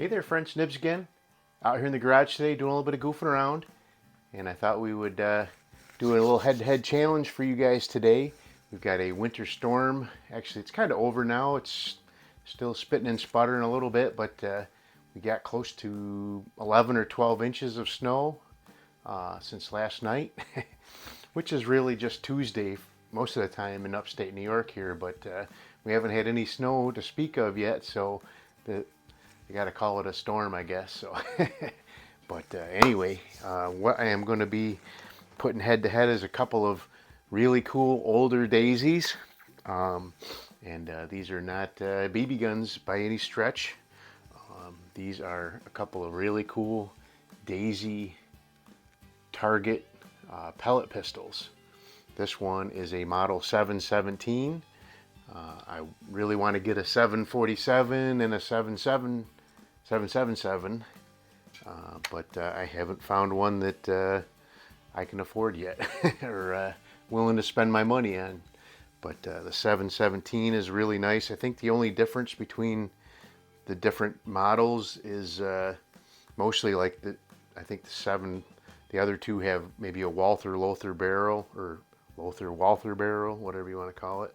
Hey there, friends. Nibs again. Out here in the garage today doing a little bit of goofing around. And I thought we would do a little head-to-head challenge for you guys today. We've got a winter storm. Actually, it's kind of over now. It's still spitting and sputtering a little bit, but we got close to 11 or 12 inches of snow since last night, which is really just Tuesday most of the time in upstate New York here, but we haven't had any snow to speak of yet, so you got to call it a storm, I guess. So, but anyway, what I am going to be putting head to head is a couple of really cool older daisies, and these are not BB guns by any stretch. These are a couple of really cool daisy target pellet pistols. This one is a model 717. I really want to get a 747 and a 777, but I haven't found one that I can afford yet or willing to spend my money on. But the 717 is really nice. I think the only difference between the different models is mostly like I think the other two have maybe a Walther Lothar barrel or Lothar Walther barrel, whatever you want to call it.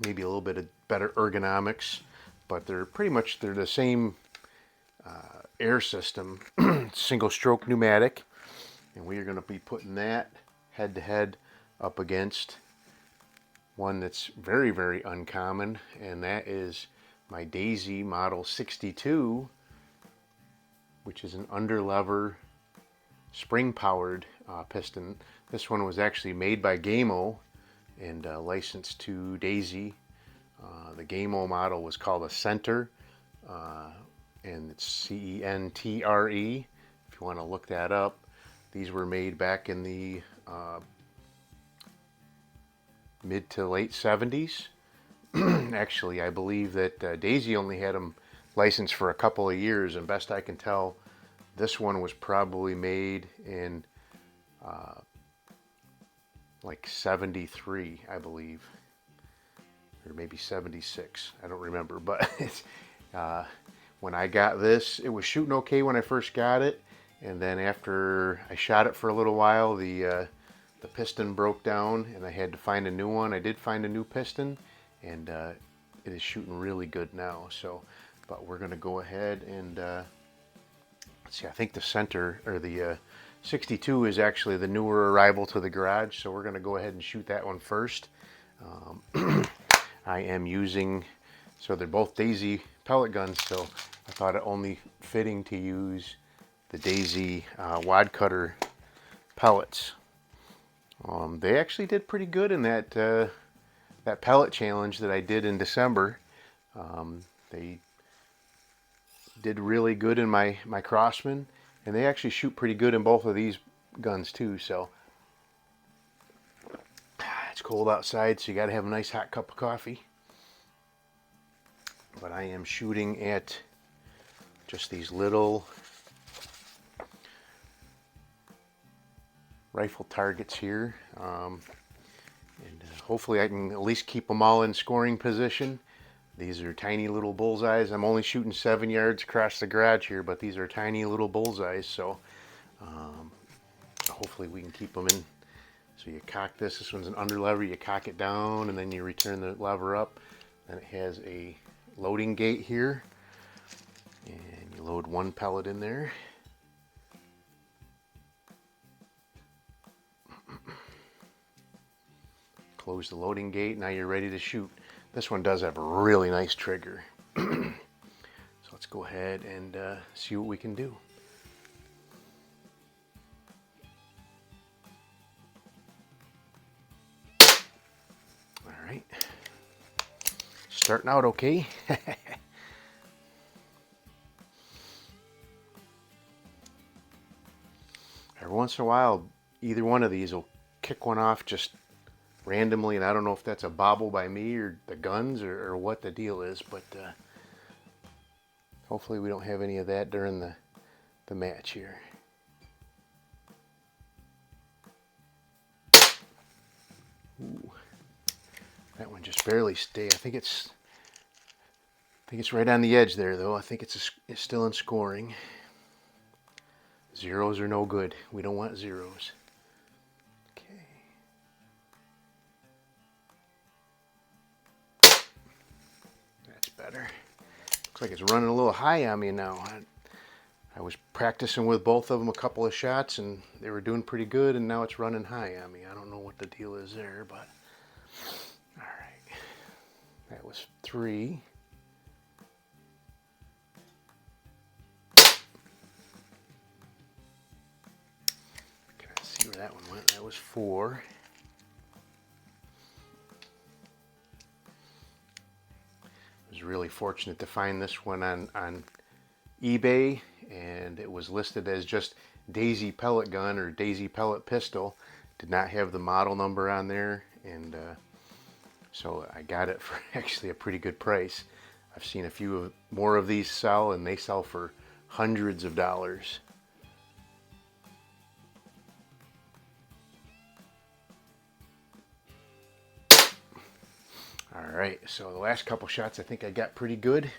Maybe a little bit of better ergonomics, but they're the same air system, single stroke pneumatic, and we are going to be putting that head to head up against one that's very, very uncommon, and that is my Daisy Model 62, which is an underlever spring powered piston. This one was actually made by Gamo and licensed to Daisy. The Gamo model was called a Center, and it's CENTRE. If you want to look that up, these were made back in the mid to late 70s. Actually, I believe that Daisy only had them licensed for a couple of years, and best I can tell, this one was probably made in like 73, I believe, or maybe 76. I don't remember, but when I got this, it was shooting okay when I first got it, and then after I shot it for a little while, the piston broke down, and I had to find a new one. I did find a new piston, and it is shooting really good now. So, but we're going to go ahead and let's see. I think the Center or the 62 is actually the newer arrival to the garage, so we're going to go ahead and shoot that one first. I am using, so they're both Daisy pellet guns, so I thought it only fitting to use the Daisy wad cutter pellets. They actually did pretty good in that pellet challenge that I did in December. They did really good in my Crosman, and they actually shoot pretty good in both of these guns too. So it's cold outside, so you got to have a nice hot cup of coffee. But I am shooting at just these little rifle targets here, and hopefully I can at least keep them all in scoring position. These are tiny little bullseyes. I'm only shooting 7 yards across the garage here, but these are tiny little bullseyes, so hopefully we can keep them in. So you cock this one's an underlever, you cock it down, and then you return the lever up. Then it has a loading gate here, and you load one pellet in there. Close the loading gate, now you're ready to shoot. This one does have a really nice trigger. So let's go ahead and see what we can do. All right, starting out okay. Every once in a while, either one of these will kick one off just randomly, and I don't know if that's a bobble by me or the guns or what the deal is, but hopefully we don't have any of that during the match here. Ooh, that one just barely stayed. I think think it's right on the edge there, though. I think it's still in scoring. Zeros are no good. We don't want zeros. Okay. That's better. Looks like it's running a little high on me now. I was practicing with both of them a couple of shots, and they were doing pretty good, and now it's running high on me. I don't know what the deal is there, but all right. That was 3. See where that one went. That was 4. I was really fortunate to find this one on eBay, and it was listed as just Daisy pellet gun or Daisy pellet pistol. Did not have the model number on there, and so I got it for actually a pretty good price. I've seen a few more of these sell, and they sell for hundreds of dollars. Alright, so the last couple shots I think I got pretty good.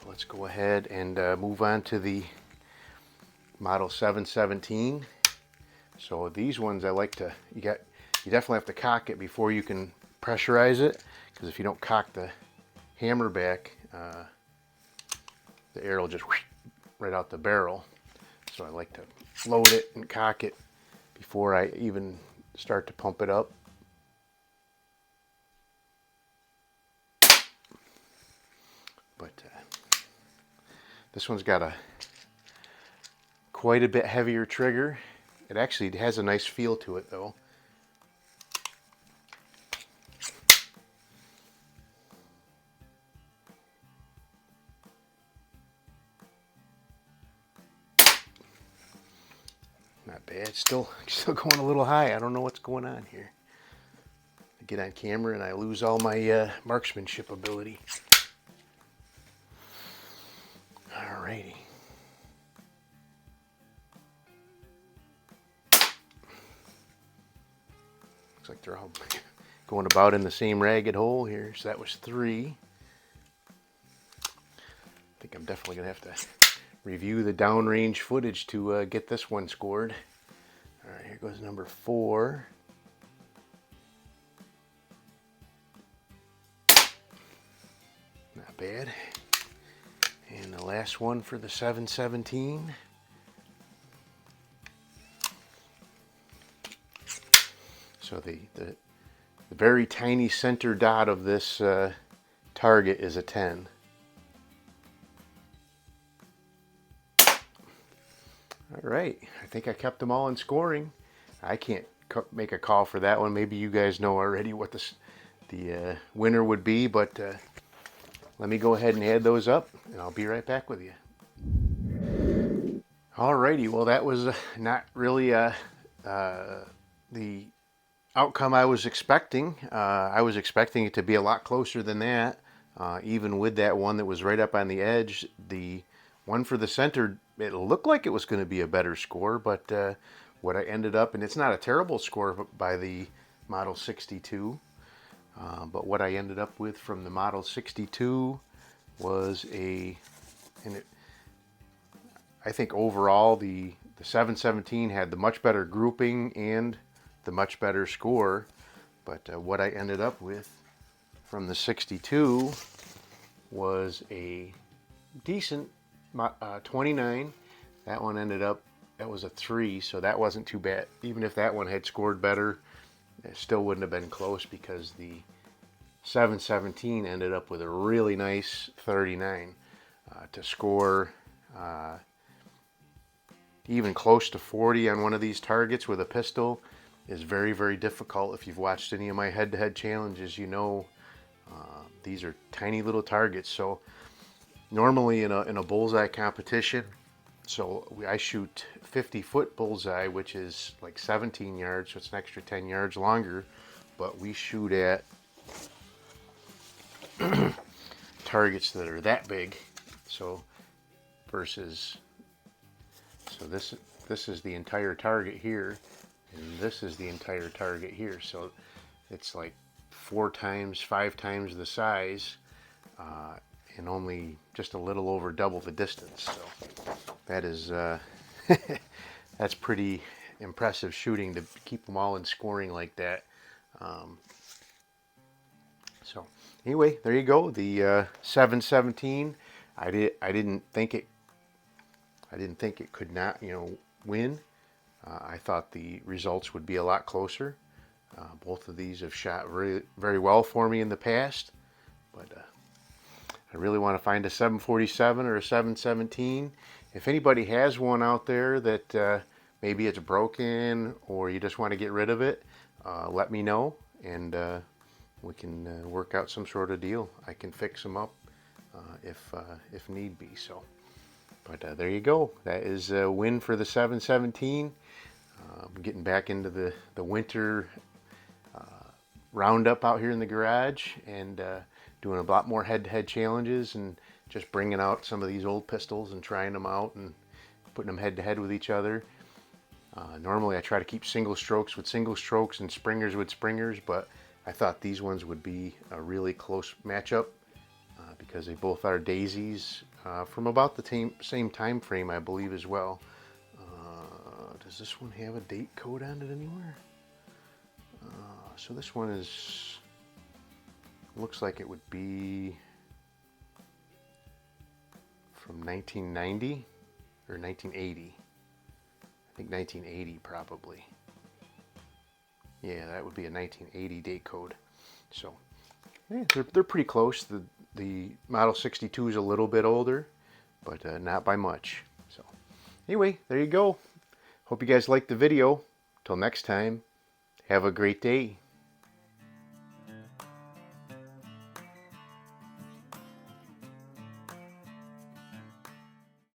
Let's go ahead and move on to the Model 717. So these ones I like to, you definitely have to cock it before you can pressurize it, because if you don't cock the hammer back, the air will just whoosh, right out the barrel. So I like to load it and cock it before I even start to pump it up. But this one's got quite a bit heavier trigger. It actually has a nice feel to it, though. Not bad. Still going a little high. I don't know what's going on here. I get on camera and I lose all my marksmanship ability. Alrighty. Looks like they're all going about in the same ragged hole here. So that was 3. I think I'm definitely going to have to review the downrange footage to get this one scored. Alright, here goes number 4. Not bad. And the last one for the 717. So the very tiny center dot of this target is a 10. All right, I think I kept them all in scoring. I can't make a call for that one. Maybe you guys know already what the winner would be, but let me go ahead and add those up, and I'll be right back with you. Alrighty, well that was not really the outcome I was expecting. I was expecting it to be a lot closer than that. Even with that one that was right up on the edge, the one for the center, it looked like it was going to be a better score, but what I ended up, and it's not a terrible score by the Model 62, but what I ended up with from the Model 62 was I think overall the 717 had the much better grouping and the much better score, but what I ended up with from the 62 was a decent 29. That one that was a 3, so that wasn't too bad. Even if that one had scored better, it still wouldn't have been close, because the 717 ended up with a really nice 39. To score even close to 40 on one of these targets with a pistol is very, very difficult. If you've watched any of my head-to-head challenges, you know these are tiny little targets. So normally in a bullseye competition, so I shoot 50-foot bullseye, which is like 17 yards, so it's an extra 10 yards longer, but we shoot at targets that are that big. So versus, so this is the entire target here, and this is the entire target here. So it's like 4 times, 5 times the size, and only just a little over double the distance. So that is that's pretty impressive shooting to keep them all in scoring like that. So anyway, there you go. The 717. I didn't think it could not, win. I thought the results would be a lot closer. Both of these have shot very, very well for me in the past, but I really want to find a 747 or a 717. If anybody has one out there that maybe it's broken or you just want to get rid of it, let me know, and we can work out some sort of deal. I can fix them up if need be. So, but there you go. That is a win for the 717. I'm getting back into the winter roundup out here in the garage, and doing a lot more head-to-head challenges, and just bringing out some of these old pistols and trying them out and putting them head-to-head with each other. Normally I try to keep single strokes with single strokes and springers with springers, but I thought these ones would be a really close matchup because they both are daisies from about the same time frame, I believe, as well. Does this one have a date code on it anywhere? So this one looks like it would be from 1990 or 1980. I think 1980 probably. Yeah, that would be a 1980 date code. So yeah, they're pretty close. The Model 62 is a little bit older, but not by much. So anyway, there you go. Hope you guys liked the video. Till next time, have a great day.